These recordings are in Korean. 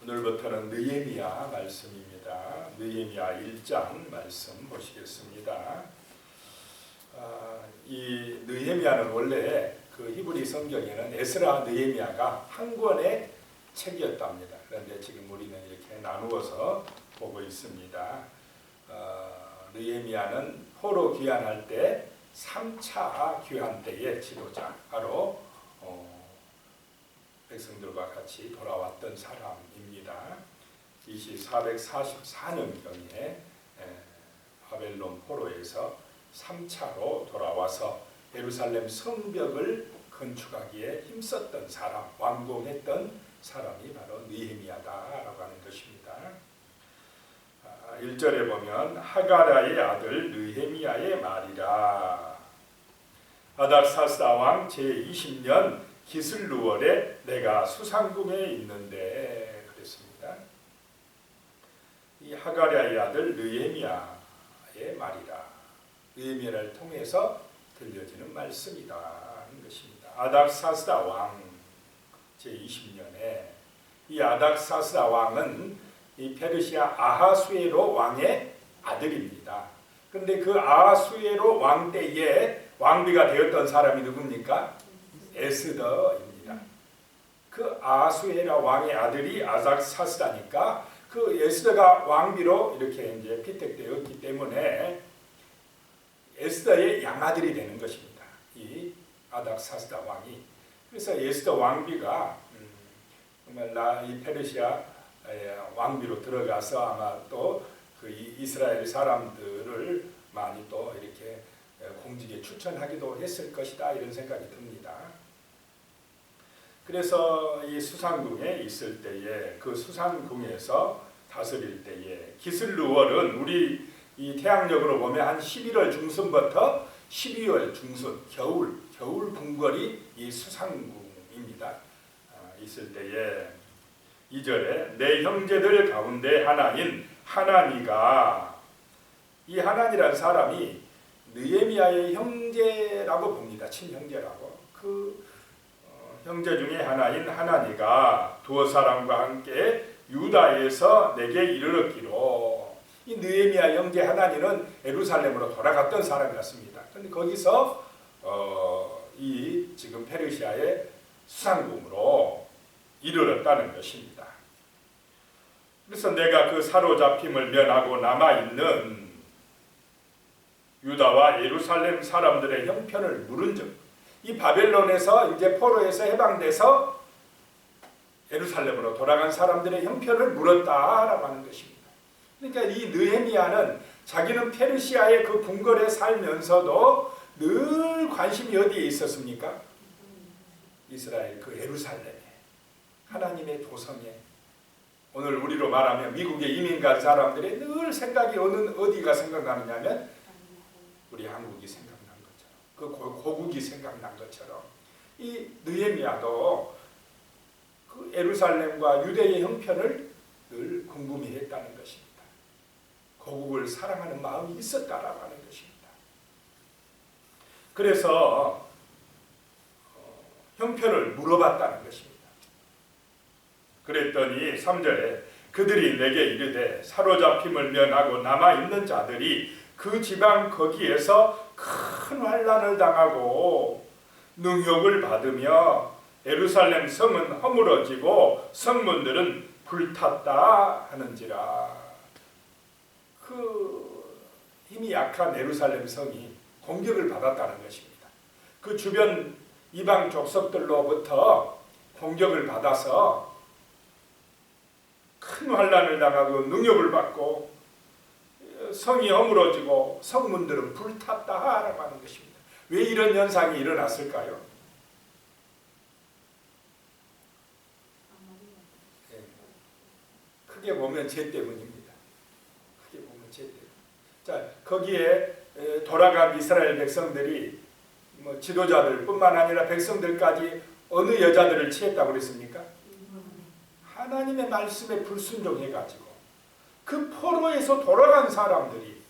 오늘부터는 느헤미야 말씀입니다. 느헤미야 1장 말씀 보시겠습니다. 이 느헤미야는 원래 그 히브리 성경에는 에스라 느헤미야가 한 권의 책이었답니다. 그런데 지금 우리는 이렇게 나누어서 보고 있습니다. 느헤미야는 포로 귀환할 때 3차 귀환 때의 지도자, 바로 백성들과 같이 돌아왔던 사람입니다. BC 444년경에 바벨론 포로에서 3차로 돌아와서 예루살렘 성벽을 건축하기에 힘썼던 사람, 완공했던 사람이 바로 느헤미야다라고 하는 것입니다. 1절에 보면 하가랴의 아들 느헤미야의 말이라. 아닥사스다 왕 제20년 기슬루월에 내가 수상궁에 있는데, 그랬습니다. 이 하가랴의 아들 느헤미야의 말이라. 느헤미야를 통해서 들려지는 말씀이다 하는 것입니다. 아닥사스다 왕 제20년에 이 아닥사스다 왕은 이 페르시아 아하수에로 왕의 아들입니다. 그런데 그 아하수에로 왕 때에 왕비가 되었던 사람이 누굽니까? 에스더입니다. 그 아하수에라 왕의 아들이 아닥사스다니까 그 에스더가 왕비로 이렇게 이제 피택되었기 때문에 에스더의 양아들이 되는 것입니다. 이 아닥사스다 왕이. 그래서 에스더 왕비가 정말 이 페르시아 왕비로 들어가서 아마 또 그 이스라엘 사람들을 많이 또 이렇게 공직에 추천하기도 했을 것이다, 이런 생각이 듭니다. 그래서 이 수상궁에 있을 때에, 그 수상궁에서 다스릴 때에, 기슬루월은 우리 이 태양력으로 보면 한 11월 중순부터 12월 중순, 겨울 궁궐이 이 수상궁입니다. 있을 때에 2절에 내 형제들 가운데 하나인 하나니가, 이 하나니라는 사람이 느헤미야의 형제라고 봅니다. 친형제라고. 그 형제 중에 하나인 하나니가 두어 사람과 함께 유다에서 내게 이르렀기로. 이 느헤미야 형제 하나니는 예루살렘으로 돌아갔던 사람이었습니다. 그런데 거기서 이 지금 페르시아의 수상궁으로 이르렀다는 것입니다. 그래서 내가 그 사로잡힘을 면하고 남아있는 유다와 예루살렘 사람들의 형편을 물은즉, 이 바벨론에서 이제 포로에서 해방돼서 예루살렘으로 돌아간 사람들의 형편을 물었다라고 하는 것입니다. 그러니까 이 느헤미야는 자기는 페르시아의 그 궁궐에 살면서도 늘 관심이 어디에 있었습니까? 이스라엘 그 예루살렘에, 하나님의 도성에. 오늘 우리로 말하면 미국에 이민 간 사람들의 늘 생각이 어디가 생각나느냐면 우리 한국이 생각난 것처럼, 그 고국이 생각난 것처럼 이 느헤미야도 그 예루살렘과 유대의 형편을 늘 궁금해했다는 것입니다. 고국을 사랑하는 마음이 있었다라고 하는 것입니다. 그래서 형편을 물어봤다는 것입니다. 그랬더니 3절에 그들이 내게 이르되 사로잡힘을 면하고 남아있는 자들이 그 지방 거기에서 큰 환난을 당하고 능욕을 받으며 예루살렘 성은 허물어지고 성문들은 불탔다 하는지라. 그 힘이 약한 예루살렘 성이 공격을 받았다는 것입니다. 그 주변 이방 족속들로부터 공격을 받아서 큰 환난을 당하고 능욕을 받고 성이 허물어지고 성문들은 불탔다라고 하는 것입니다. 왜 이런 현상이 일어났을까요? 크게 보면 죄 때문입니다. 크게 보면 죄 때문. 자, 거기에 돌아간 이스라엘 백성들이 지도자들뿐만 아니라 백성들까지 어느 여자들을 취했다고 그랬습니까? 하나님의 말씀에 불순종해가지고 그 포로에서 돌아간 사람들이,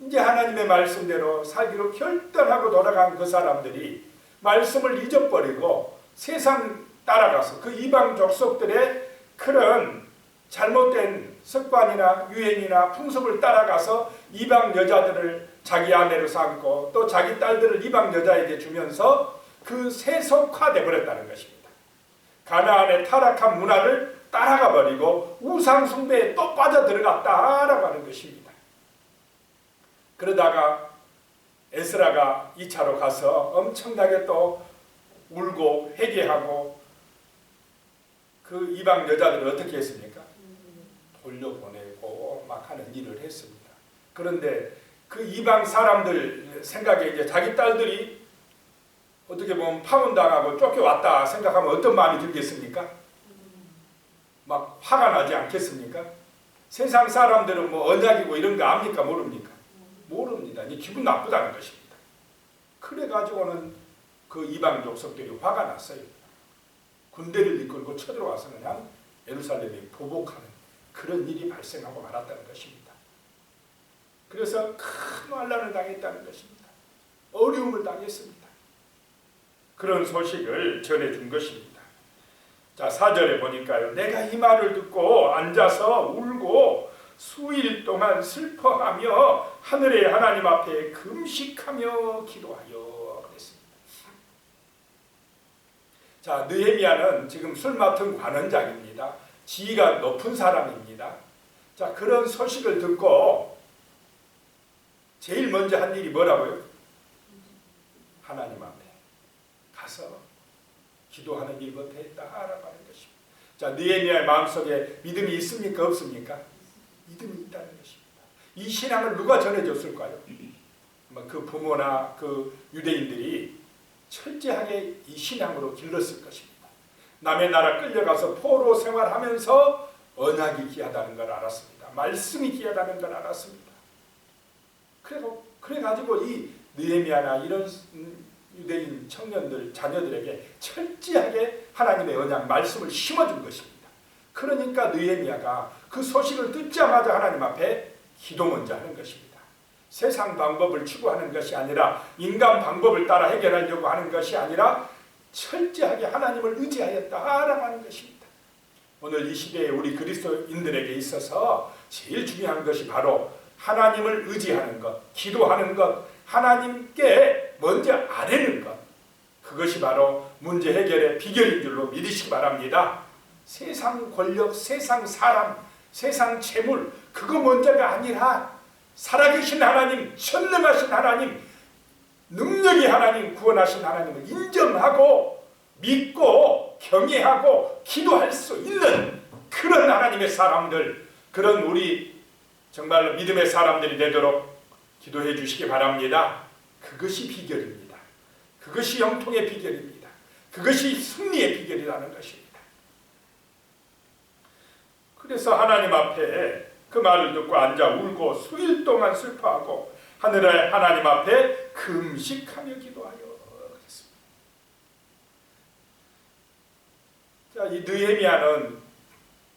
이제 하나님의 말씀대로 살기로 결단하고 돌아간 그 사람들이 말씀을 잊어버리고 세상 따라가서 그 이방 족속들의 그런 습관이나 유행이나 풍습을 따라가서 이방 여자들을 자기 아내로 삼고 또 자기 딸들을 이방 여자에게 주면서 그 세속화돼 버렸다는 것입니다. 가나안의 타락한 문화를 따라가 버리고 우상 숭배에 또 빠져들어갔다라고 하는 것입니다. 그러다가 에스라가 2차로 가서 엄청나게 또 울고 회개하고 그 이방 여자들을 어떻게 했습니까? 돌려보내고 막 하는 일을 했습니다. 그런데 그 이방 사람들 생각에 이제 자기 딸들이 어떻게 보면 파문당하고 쫓겨왔다 생각하면 어떤 마음이 들겠습니까? 막 화가 나지 않겠습니까? 세상 사람들은 뭐 언약이고 이런 거 압니까? 모릅니까? 모릅니다. 이제 기분 나쁘다는 것입니다. 그래가지고는 그 이방 족속들이 화가 났어요. 군대를 이끌고 쳐들어와서 그냥 예루살렘에 보복하는 그런 일이 발생하고 말았다는 것입니다. 그래서 큰 환난을 당했다는 것입니다. 어려움을 당했습니다. 그런 소식을 전해준 것입니다. 자, 4절에 보니까요. 내가 이 말을 듣고 앉아서 울고 수일 동안 슬퍼하며 하늘의 하나님 앞에 금식하며 기도하여 그랬습니다. 자, 느헤미야는 지금 술 맡은 관원장입니다. 지위가 높은 사람입니다. 자, 그런 소식을 듣고 제일 먼저 한 일이 뭐라고요? 하나님 앞에 가서 기도하는 일부터 했다라고 하는 것입니다. 자, 느헤미야의 마음속에 믿음이 있습니까? 없습니까? 믿음이 있다는 것입니다. 이 신앙을 누가 전해줬을까요? 그 부모나 그 유대인들이 철저하게 이 신앙으로 길렀을 것입니다. 남의 나라 끌려가서 포로 생활하면서 언약이 귀하다는 걸 알았습니다. 말씀이 귀하다는 걸 알았습니다. 그래가지고 이 느헤미야나 이런 유대인 청년들, 자녀들에게 철저하게 하나님의 언약, 말씀을 심어준 것입니다. 그러니까 느헤미야가 그 소식을 듣자마자 하나님 앞에 기도 먼저 하는 것입니다. 세상 방법을 추구하는 것이 아니라 인간 방법을 따라 해결하려고 하는 것이 아니라 철저하게 하나님을 의지하였다라고 하는 것입니다. 오늘 이 시대에 우리 그리스도인들에게 있어서 제일 중요한 것이 바로 하나님을 의지하는 것, 기도하는 것, 하나님께 먼저 아뢰는 것, 그것이 바로 문제 해결의 비결인 줄로 믿으시기 바랍니다. 세상 권력, 세상 사람, 세상 재물, 그거 먼저가 아니라 살아계신 하나님, 전능하신 하나님, 능력이 하나님, 구원하신 하나님을 인정하고 믿고 경외하고 기도할 수 있는 그런 하나님의 사람들, 그런 우리 정말로 믿음의 사람들이 되도록 기도해 주시기 바랍니다. 그것이 비결입니다. 그것이 영통의 비결입니다. 그것이 승리의 비결이라는 것입니다. 그래서 하나님 앞에 그 말을 듣고 앉아 울고 수일 동안 슬퍼하고 하늘의 하나님 앞에 금식하며 기도하여 그랬습니다. 자, 이 느헤미야는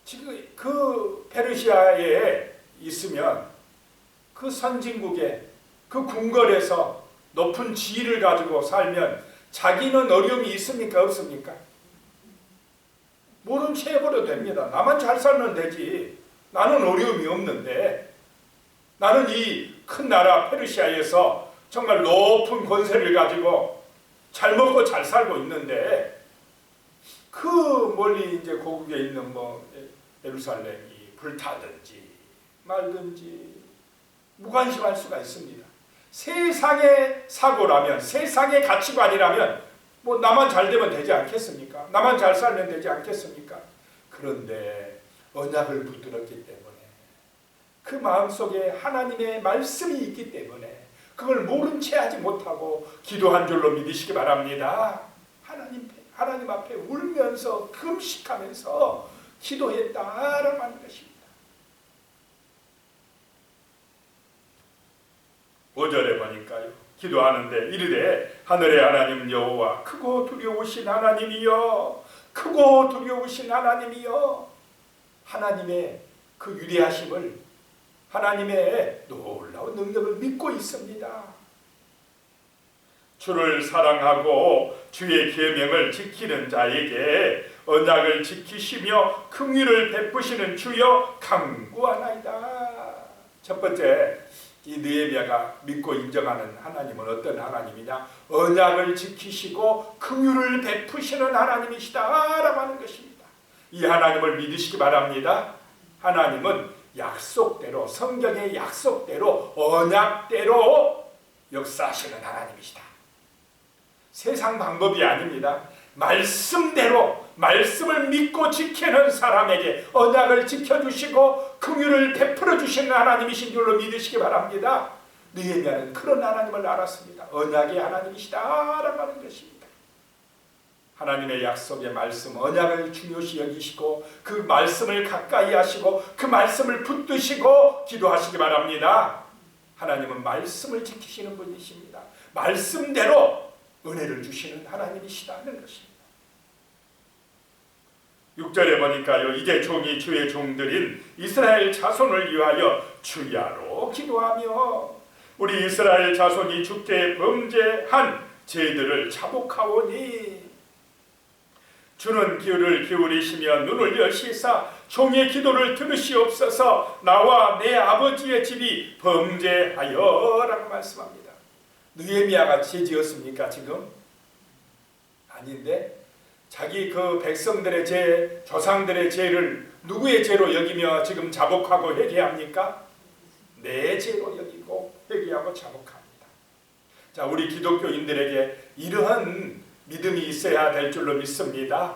지금 그 페르시아에 있으면 그 선진국에 그 궁궐에서 높은 지위를 가지고 살면 자기는 어려움이 있습니까? 없습니까? 모른 채 해버려도 됩니다. 나만 잘 살면 되지. 나는 어려움이 없는데, 나는 이 큰 나라 페르시아에서 정말 높은 권세를 가지고 잘 먹고 잘 살고 있는데, 그 멀리 이제 고국에 있는 뭐 예루살렘이 불타든지 말든지 무관심할 수가 있습니다. 세상의 사고라면, 세상의 가치관이라면 뭐 나만 잘 되면 되지 않겠습니까? 나만 잘 살면 되지 않겠습니까? 그런데 언약을 붙들었기 때문에, 그 마음속에 하나님의 말씀이 있기 때문에 그걸 모른 채 하지 못하고 기도한 줄로 믿으시기 바랍니다. 하나님 앞에 울면서 금식하면서 기도했다라고 하는 것입니다. 5절에 보니까요, 기도하는데 이르되 하늘의 하나님 여호와, 크고 두려우신 하나님이여, 크고 두려우신 하나님이여. 하나님의 그 위대하심을, 하나님의 놀라운 능력을 믿고 있습니다. 주를 사랑하고 주의 계명을 지키는 자에게 언약을 지키시며 긍휼을 베푸시는 주여 간구하나이다. 첫 번째, 이 느헤미야가 믿고 인정하는 하나님은 어떤 하나님이냐? 언약을 지키시고 긍휼을 베푸시는 하나님이시다라고 하는 것입니다. 이 하나님을 믿으시기 바랍니다. 하나님은 약속대로, 성경의 약속대로, 언약대로 역사하시는 하나님이시다. 세상 방법이 아닙니다. 말씀대로, 말씀을 믿고 지키는 사람에게 언약을 지켜주시고 긍휼을 베풀어 주시는 하나님이신 줄로 믿으시기 바랍니다. 느헤미야는 그런 하나님을 알았습니다. 언약의 하나님이시다라고 하는 것입니다. 하나님의 약속의 말씀, 언약을 중요시 여기시고 그 말씀을 가까이 하시고 그 말씀을 붙드시고 기도하시기 바랍니다. 하나님은 말씀을 지키시는 분이십니다. 말씀대로 은혜를 주시는 하나님이시다는 것입니다. 6절에 보니까요, 이제 종이 주의 종들인 이스라엘 자손을 위하여 주야로 기도하며 우리 이스라엘 자손이 주께 범죄한 죄들을 자복하오니 주는 귀를 기울이시며 눈을 여시사 종의 기도를 들으시옵소서. 나와 내 아버지의 집이 범죄하여 라고 말씀합니다. 느헤미야가 죄 지었습니까 지금? 아닌데 자기 그 백성들의 죄, 조상들의 죄를 누구의 죄로 여기며 지금 자복하고 회개합니까? 내 죄로 여기고 회개하고 자복합니다. 자, 우리 기독교인들에게 이러한 믿음이 있어야 될 줄로 믿습니다.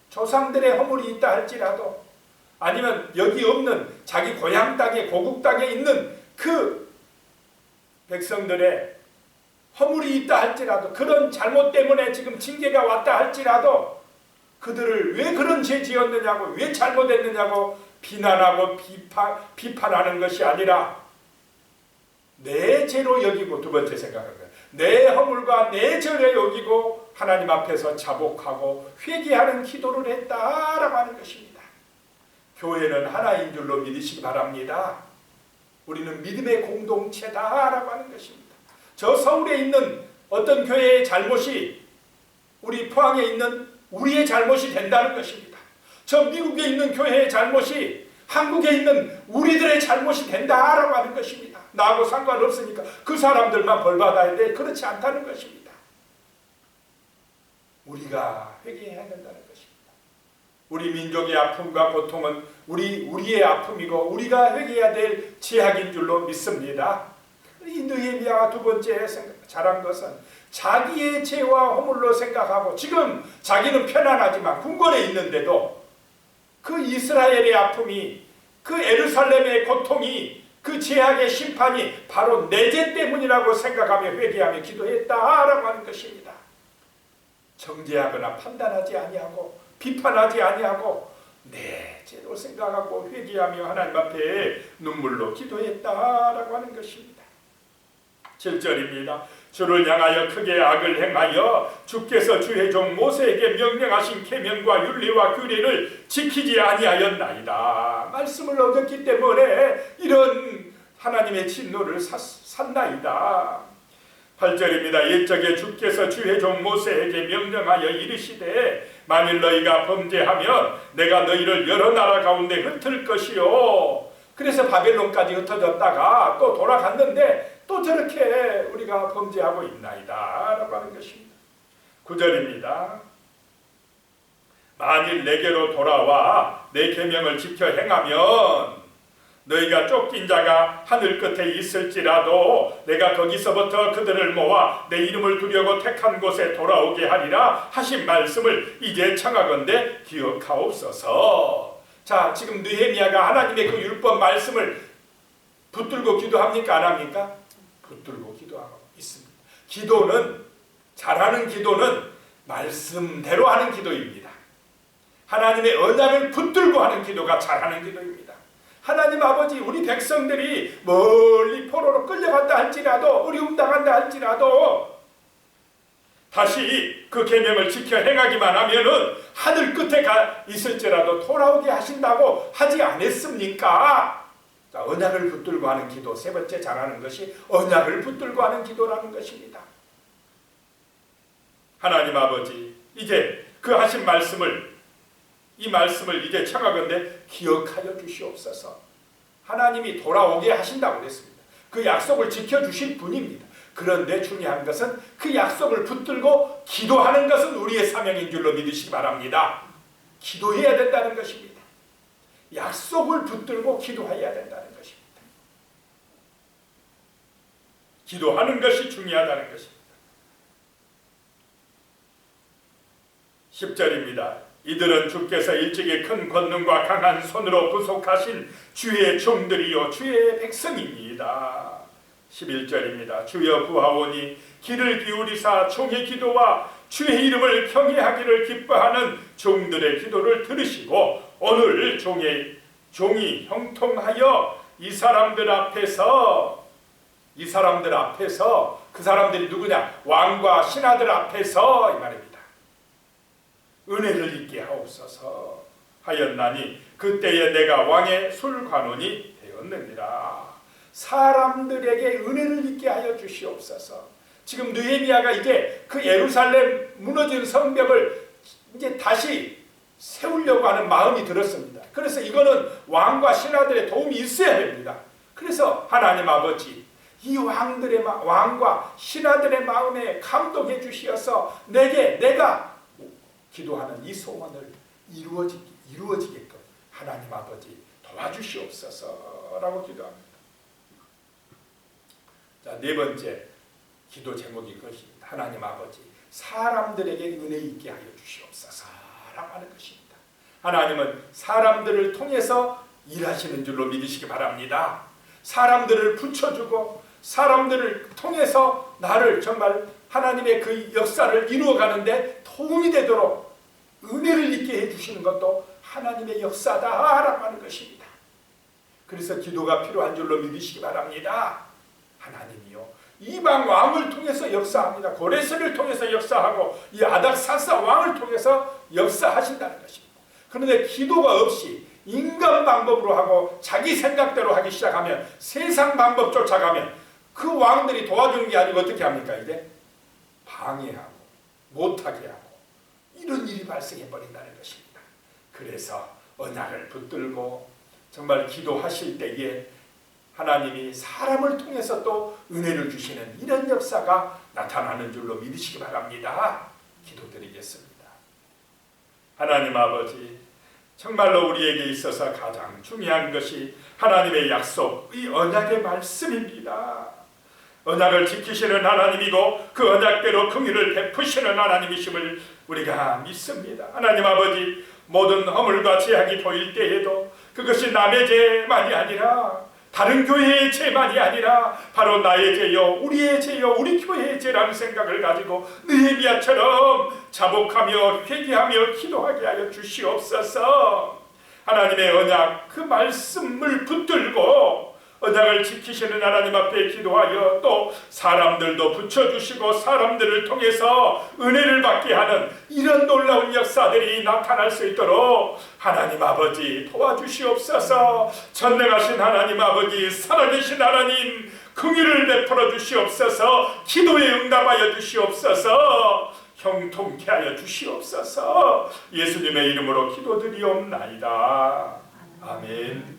조상들의 허물이 있다 할지라도 아니면 여기 없는 자기 고향 땅에 고국 땅에 있는 그 백성들의 허물이 있다 할지라도 그런 잘못 때문에 지금 징계가 왔다 할지라도 그들을 왜 그런 죄 지었느냐고 왜 잘못했느냐고 비난하고 비판하는 것이 아니라 내 죄로 여기고 두 번째 생각하는 거예요. 내 허물과 내 죄를 여기고 하나님 앞에서 자복하고 회개하는 기도를 했다라고 하는 것입니다. 교회는 하나인 줄로 믿으시기 바랍니다. 우리는 믿음의 공동체다라고 하는 것입니다. 저 서울에 있는 어떤 교회의 잘못이 우리 포항에 있는 우리의 잘못이 된다는 것입니다. 저 미국에 있는 교회의 잘못이 한국에 있는 우리들의 잘못이 된다라고 하는 것입니다. 나하고 상관없으니까 그 사람들만 벌받아야 돼. 그렇지 않다는 것입니다. 우리가 회개해야 된다는 것입니다. 우리 민족의 아픔과 고통은 우리의 아픔이고 우리가 회개해야 될 죄악인 줄로 믿습니다. 이 느헤미야가 두 번째 잘한 것은 자기의 죄와 허물로 생각하고 지금 자기는 편안하지만 궁궐에 있는데도 그 이스라엘의 아픔이 그 예루살렘의 고통이 그 죄악의 심판이 바로 내 죄 때문이라고 생각하며 회개하며 기도했다라고 하는 것입니다. 정죄하거나 판단하지 아니하고 비판하지 아니하고 내 죄로 생각하고 회개하며 하나님 앞에 눈물로 기도했다라고 하는 것입니다. 7절입니다. 주를 향하여 크게 악을 행하여 주께서 주의 종 모세에게 명령하신 계명과 윤리와 규례를 지키지 아니하였나이다. 말씀을 어겼기 때문에 이런 하나님의 진노를 샀나이다. 8절입니다. 옛적에 주께서 주의 종 모세에게 명령하여 이르시되 만일 너희가 범죄하면 내가 너희를 여러 나라 가운데 흩을 것이요. 그래서 바벨론까지 흩어졌다가 또 돌아갔는데 또 저렇게 우리가 범죄하고 있나이다 라고 하는 것입니다. 9절입니다. 만일 내게로 돌아와 내 계명을 지켜 행하면 너희가 쫓긴 자가 하늘 끝에 있을지라도 내가 거기서부터 그들을 모아 내 이름을 두려고 택한 곳에 돌아오게 하리라 하신 말씀을 이제 청하건대 기억하옵소서. 자, 지금 느헤미야가 하나님의 그 율법 말씀을 붙들고 기도합니까? 안 합니까? 붙들고 기도하고 있습니다. 기도는, 잘하는 기도는 말씀대로 하는 기도입니다. 하나님의 언약을 붙들고 하는 기도가 잘하는 기도입니다. 하나님 아버지, 우리 백성들이 멀리 포로로 끌려갔다 할지라도 어려움당한다 할지라도 다시 그 계명을 지켜 행하기만 하면은 하늘 끝에 가 있을지라도 돌아오게 하신다고 하지 않았습니까? 자, 언약을 붙들고 하는 기도, 세 번째 잘하는 것이 언약을 붙들고 하는 기도라는 것입니다. 하나님 아버지, 이제 그 하신 말씀을 이 말씀을 이제 청하건대 기억하여 주시옵소서. 하나님이 돌아오게 하신다고 그랬습니다. 그 약속을 지켜주실 분입니다. 그런데 중요한 것은 그 약속을 붙들고 기도하는 것은 우리의 사명인 줄로 믿으시기 바랍니다. 기도해야 된다는 것입니다. 약속을 붙들고 기도해야 된다는 것입니다. 기도하는 것이 중요하다는 것입니다. 10절입니다. 이들은 주께서 일찍이 큰 권능과 강한 손으로 구속하신 주의 종들이요 주의 백성입니다. 11절입니다. 주여 구하오니 귀를 기울이사 종의 기도와 주의 이름을 경외하기를 기뻐하는 종들의 기도를 들으시고 오늘 종이 형통하여 이 사람들 앞에서 그 사람들이 누구냐? 왕과 신하들 앞에서 이 말입니다. 은혜를 잊게 하옵소서 하였나니 그때에 내가 왕의 술관원이 되었느니라. 사람들에게 은혜를 잊게 하여 주시옵소서. 지금 느헤미야가 이제 그 예루살렘 무너진 성벽을 이제 다시 세우려고 하는 마음이 들었습니다. 그래서 이거는 왕과 신하들의 도움이 있어야 됩니다. 그래서 하나님 아버지, 이 왕과 신하들의 마음에 감동해 주시어서 내가 기도하는 이 소원을 이루어지게끔 하나님 아버지 도와주시옵소서라고 기도합니다. 자, 네 번째 기도 제목이 이것입니다. 하나님 아버지, 사람들에게 은혜 있게 하여 주시옵소서라고 하는 것입니다. 하나님은 사람들을 통해서 일하시는 줄로 믿으시기 바랍니다. 사람들을 붙여주고 사람들을 통해서 나를 정말 하나님의 그 역사를 이루어가는데 도움이 되도록 은혜를 있게 해주시는 것도 하나님의 역사다라고 하는 것입니다. 그래서 기도가 필요한 줄로 믿으시기 바랍니다. 하나님이요, 이방 왕을 통해서 역사합니다. 고레스를 통해서 역사하고 이 아닥사스 왕을 통해서 역사하신다는 것입니다. 그런데 기도가 없이 인간 방법으로 하고 자기 생각대로 하기 시작하면, 세상 방법 쫓아가면 그 왕들이 도와주는 게 아니고 어떻게 합니까? 이제 방해하고 못하게 하고 이런 일이 발생해 버린다는 것입니다. 그래서 언약을 붙들고 정말 기도하실 때에 하나님이 사람을 통해서 또 은혜를 주시는 이런 역사가 나타나는 줄로 믿으시기 바랍니다. 기도드리겠습니다. 하나님 아버지, 정말로 우리에게 있어서 가장 중요한 것이 하나님의 약속, 이 언약의 말씀입니다. 언약을 지키시는 하나님이고 그 언약대로 긍휼을 베푸시는 하나님이심을 우리가 믿습니다. 하나님 아버지, 모든 허물과 죄악이 보일 때에도 그것이 남의 죄만이 아니라 다른 교회의 죄만이 아니라 바로 나의 죄요, 우리의 죄요, 우리 교회의 죄라는 생각을 가지고 느헤미야처럼 자복하며 회개하며 기도하게 하여 주시옵소서. 하나님의 언약, 그 말씀을 붙들고 언약을 지키시는 하나님 앞에 기도하여 또 사람들도 붙여주시고 사람들을 통해서 은혜를 받게 하는 이런 놀라운 역사들이 나타날 수 있도록 하나님 아버지 도와주시옵소서. 전능하신 하나님 아버지, 살아계신 하나님, 긍휼을 베풀어 주시옵소서. 기도에 응답하여 주시옵소서. 형통케 하여 주시옵소서. 예수님의 이름으로 기도드리옵나이다. 아멘.